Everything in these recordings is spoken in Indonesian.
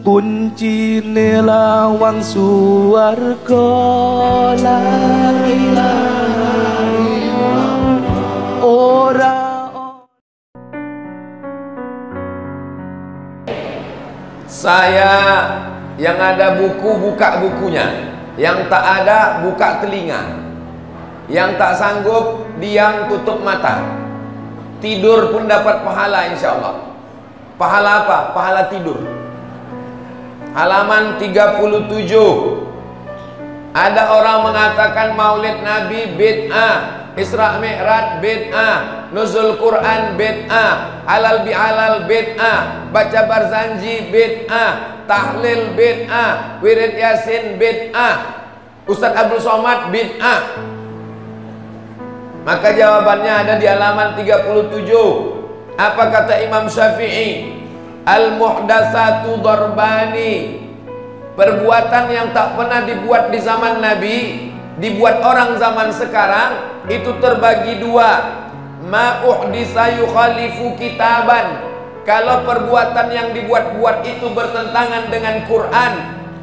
kunci lawang suwarga la ilaha illallah ora. Saya yang ada buku buka bukunya, yang tak ada buka telinga, yang tak sanggup diam tutup mata. Tidur pun dapat pahala insya Allah. Pahala apa? Pahala tidur. Halaman 37. Ada orang mengatakan Maulid Nabi bid'ah, Isra Mi'raj bid'ah, nuzul Quran bid'ah, halal bihalal bid'ah, baca barzanji bid'ah, tahlil bid'ah, wirid yasin bid'ah, Ustaz Abdul Somad bid'ah. Maka jawabannya ada di halaman 37. Apa kata Imam Syafi'i? Al-muhdatsatu darbani. Perbuatan yang tak pernah dibuat di zaman Nabi, dibuat orang zaman sekarang, itu terbagi dua. Ma uhdisa yukhalifu kitaban. Kalau perbuatan yang dibuat-buat itu bertentangan dengan Quran,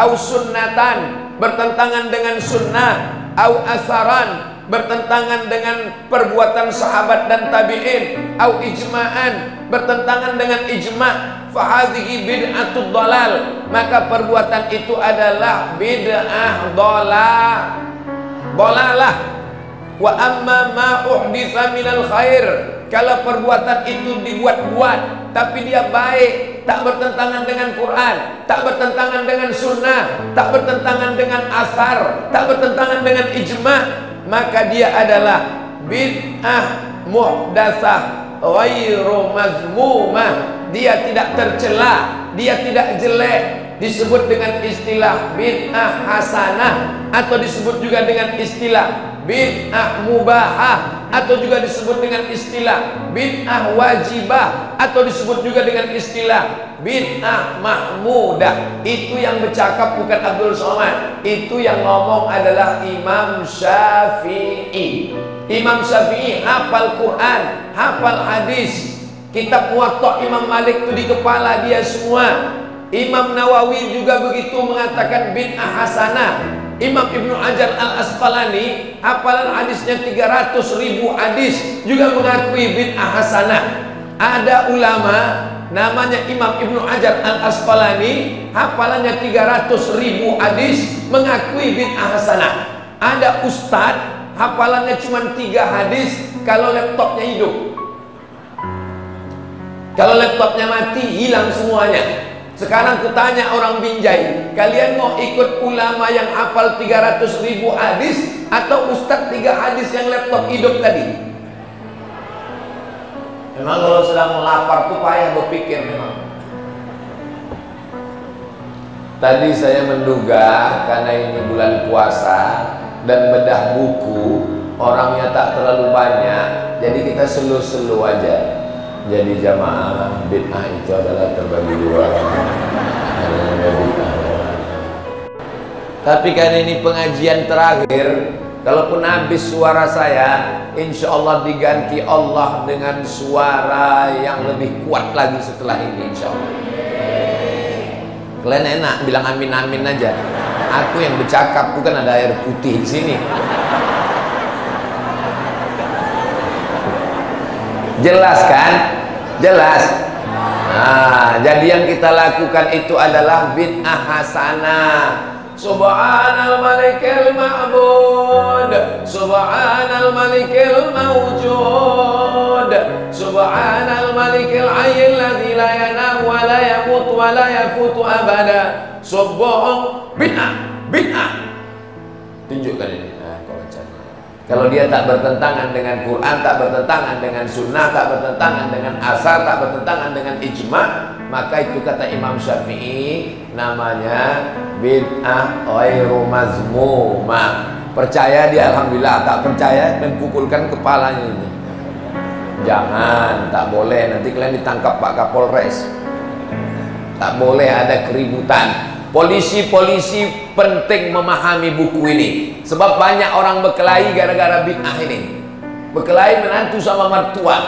au sunnatan, bertentangan dengan sunnah, au asaran, bertentangan dengan perbuatan sahabat dan tabi'in, au ijma'an, bertentangan dengan ijma', fahadhihi bid'atud dhalal, maka perbuatan itu adalah bid'ah dhalalah. Wa amma ma uhditsa minal khair, kalau perbuatan itu dibuat-buat tapi dia baik, tak bertentangan dengan Quran, tak bertentangan dengan sunnah, tak bertentangan dengan asar, tak bertentangan dengan ijma', maka dia adalah bid'ah muhdatsah ghairu mazmumah. Dia tidak tercela, dia tidak jelek, disebut dengan istilah bid'ah hasanah, atau disebut juga dengan istilah bid'ah mubahah, atau juga disebut dengan istilah bid'ah wajibah, atau disebut juga dengan istilah bid'ah mahmudah. Itu yang bercakap bukan Abdul Somad, itu yang ngomong adalah Imam Syafi'i. Imam Syafi'i hafal Quran, hafal hadis, kitab Muwatta Imam Malik itu di kepala dia semua. Imam Nawawi juga begitu mengatakan bid'ah hasanah. Imam Ibnu Hajar Al-Asqalani hafalan hadisnya 300.000 hadis juga mengakui bid'ah hasanah. Ada ulama namanya Imam Ibnu Hajar Al-Asqalani hafalannya 300.000 hadis mengakui bid'ah hasanah. Ada ustadz hafalannya cuma 3 hadis kalau laptopnya hidup. Kalau laptopnya mati hilang semuanya. Sekarang kutanya orang Binjai, kalian mau ikut ulama yang hafal 300.000 hadis atau ustadz 3 hadis yang laptop hidup tadi? Memang kalau sedang lapar tuh payah berpikir memang. Tadi saya menduga karena ini bulan puasa dan bedah buku orangnya tak terlalu banyak, jadi kita selu-selu aja. Jadi jamaah bid'ah itu adalah terbagi dua. Tapi kan ini pengajian terakhir, kalaupun habis suara saya, insya Allah diganti Allah dengan suara yang lebih kuat lagi setelah ini, insya Allah. Kalian enak bilang amin amin aja. Aku yang bercakap, bukan ada air putih di sini. Jelas kan? Jelas. Nah, jadi yang kita lakukan itu adalah bid'ah hasanah. Subhanal malikil ma'bud, subhanal malikil mawjud, subhanal malikil hayyil ladzi la yanam wa la yamut wa la yafutu abada. Subhan bid'ah. Tunjukkan ini. Kalau dia tak bertentangan dengan Quran, tak bertentangan dengan sunnah, tak bertentangan dengan asar, tak bertentangan dengan ijma', maka itu kata Imam Syafi'i namanya bid'ah ghairu mazmumah. Percaya dia alhamdulillah, tak percaya dan pukulkan kepalanya ini. Jangan, tak boleh, nanti kalian ditangkap Pak Kapolres. Tak boleh ada keributan. Polisi-polisi penting memahami buku ini, sebab banyak orang berkelahi gara-gara bid'ah ini. Berkelahi menantu sama mertua.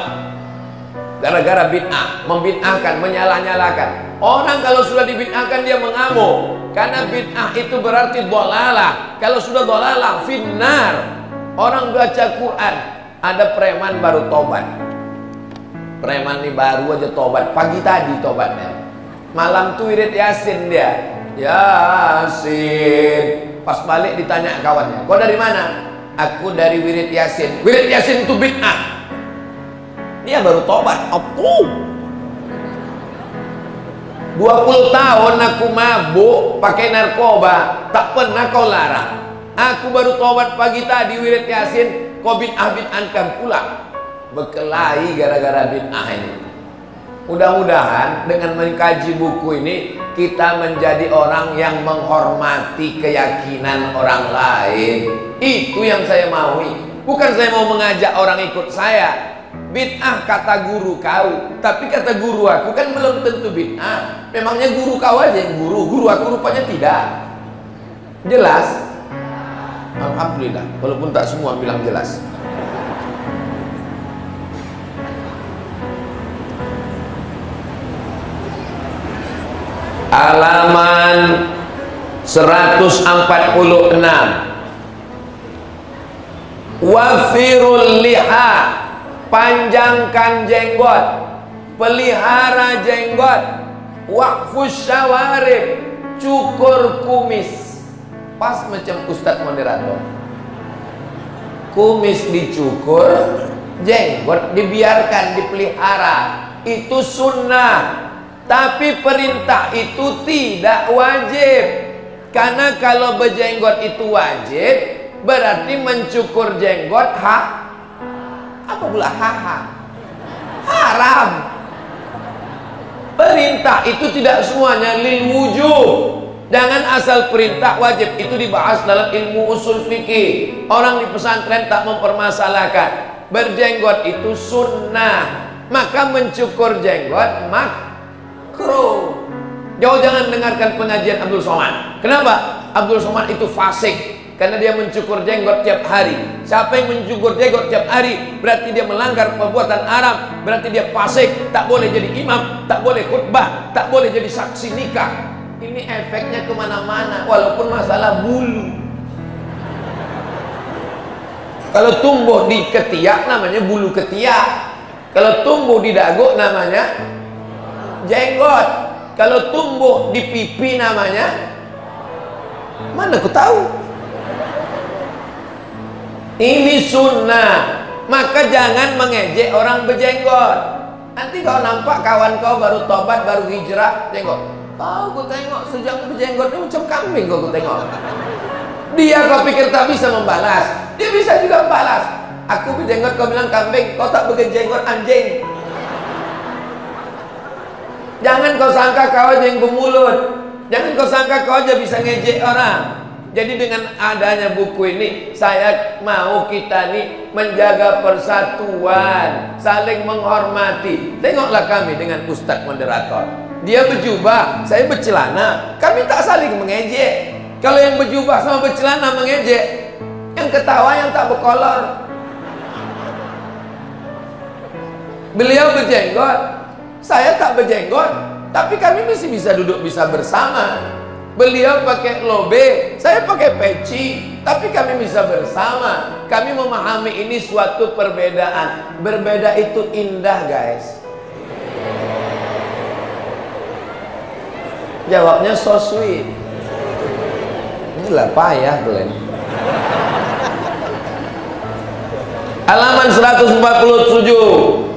gara-gara bid'ah, membid'ahkan, menyalah-nyalahkan. Orang kalau sudah dibid'ahkan dia mengamuk, karena bid'ah itu berarti dhalalah. Kalau sudah dhalalah, finnar. Orang baca Quran, ada preman baru tobat. Preman ini baru aja tobat, pagi tadi tobatnya. Malam tuh wirid Yasin dia. Yasin. Pas balik ditanya kawannya, kau dari mana? Aku dari wirid Yasin. Wirid Yasin itu bid'ah. Dia baru tobat. Apa? 20 tahun aku mabuk, pakai narkoba, tak pernah kau larang. Aku baru tobat pagi tadi wirid Yasin, kau bid'ah-bid'ahkan pula. Berkelahi gara-gara bid'ah ini. Mudah-mudahan dengan mengkaji buku ini kita menjadi orang yang menghormati keyakinan orang lain. Itu yang saya maui. Bukan saya mau mengajak orang ikut saya. Bid'ah kata guru kau, tapi kata guru aku kan belum tentu bid'ah. Memangnya guru kau aja yang guru aku rupanya tidak. Jelas? Alhamdulillah, walaupun tak semua bilang jelas. Halaman 146. Wafirul liha, panjangkan jenggot, pelihara jenggot. Waqfus syawarib, cukur kumis. Pas macam Ustadz moderator. Kumis dicukur, jenggot dibiarkan, dipelihara. Itu sunnah. Tapi perintah itu tidak wajib. Karena kalau berjenggot itu wajib, berarti mencukur jenggot apa pula haram. Perintah itu tidak semuanya lil wujub. Jangan asal perintah wajib. Itu dibahas dalam ilmu usul fikih. Orang di pesantren tak mempermasalahkan. Berjenggot itu sunnah, maka mencukur jenggot makruh. Jauh jangan dengarkan pengajian Abdul Somad. Kenapa? Abdul Somad itu fasik karena dia mencukur jenggot tiap hari. Siapa yang mencukur jenggot tiap hari berarti dia melanggar perbuatan haram, berarti dia fasik, tak boleh jadi imam, tak boleh khutbah, tak boleh jadi saksi nikah. Ini efeknya kemana-mana, walaupun masalah bulu. Kalau tumbuh di ketiak namanya bulu ketiak. Kalau tumbuh di dagu namanya jenggot. Kalau tumbuh di pipi namanya, mana aku tahu. Ini sunnah. Maka jangan mengejek orang berjenggot. Nanti kau nampak kawan kau baru tobat, baru hijrah, jenggot. Tahu kau tengok sejak berjenggotnya macam kambing kau tengok. Dia kau pikir tak bisa membalas, dia bisa juga membalas. Aku berjenggot kau bilang kambing, kau tak berjenggot anjing. Jangan kau sangka kau aja yang bermulut. Jangan kau sangka kau aja bisa ngejek orang. Jadi dengan adanya buku ini, saya mau kita nih menjaga persatuan, saling menghormati. Tengoklah kami dengan Ustadz moderator. Dia berjubah, saya bercelana. Kami tak saling mengejek. Kalau yang berjubah sama bercelana mengejek, yang ketawa yang tak berkolor. Beliau berjenggot, saya tak berjenggot, tapi kami masih bisa duduk, bisa bersama. Beliau pakai lobe, saya pakai peci, tapi kami bisa bersama. Kami memahami ini suatu perbedaan. Berbeda itu indah, guys. Jawabnya so sweet. Inilah payah, Glenn. Halaman 147.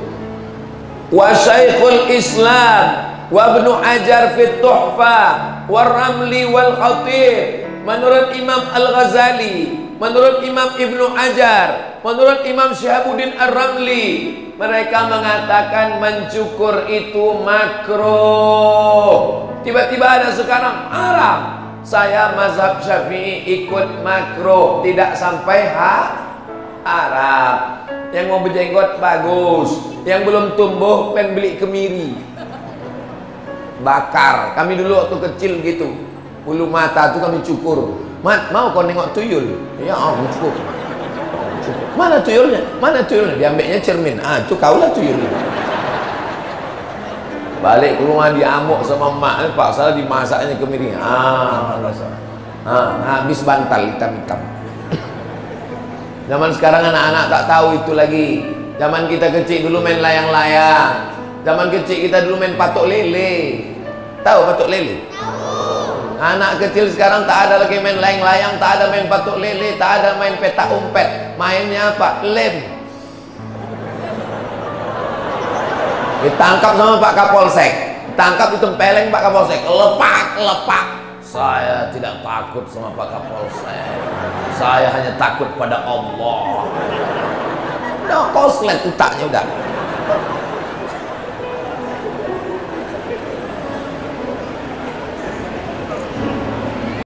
Wa Syekhul Islam wa Ibnu Hajar fi Tuhfah wa Ramli wal Khatib. Menurut Imam Al-Ghazali, menurut Imam Ibnu Hajar, menurut Imam Syihabuddin Ar-Ramli, mereka mengatakan mencukur itu makruh. Tiba-tiba ada sekarang haram. Saya mazhab Syafi'i ikut makruh, tidak sampai haram. Yang mau berjenggot bagus, yang belum tumbuh pengen beli kemiri, bakar. Kami dulu waktu kecil gitu, bulu mata tuh kami cukur. Mat, mau kau nengok tuyul? Ya, cukur. Mana tuyulnya? Mana tuyulnya? Diambilnya cermin. Ah, itu kaulah tuyul. Balik ke rumah diamuk sama emak, pak salah dimasaknya kemiringan. Habis bantal hitam-hitam. Zaman sekarang anak-anak tak tahu itu lagi. Zaman kita kecil dulu main layang-layang. Zaman kecil kita dulu main patok lele. Tahu patok lele? Anak kecil sekarang tak ada lagi main layang-layang, tak ada main patok lele, tak ada main petak umpet. Mainnya apa? Lem. Ditangkap sama Pak Kapolsek. Tangkap ditempeleng Pak Kapolsek. Lepak. Saya tidak takut sama Pak Kapolsek. Saya hanya takut pada Allah. Udah koslet utaknya udah.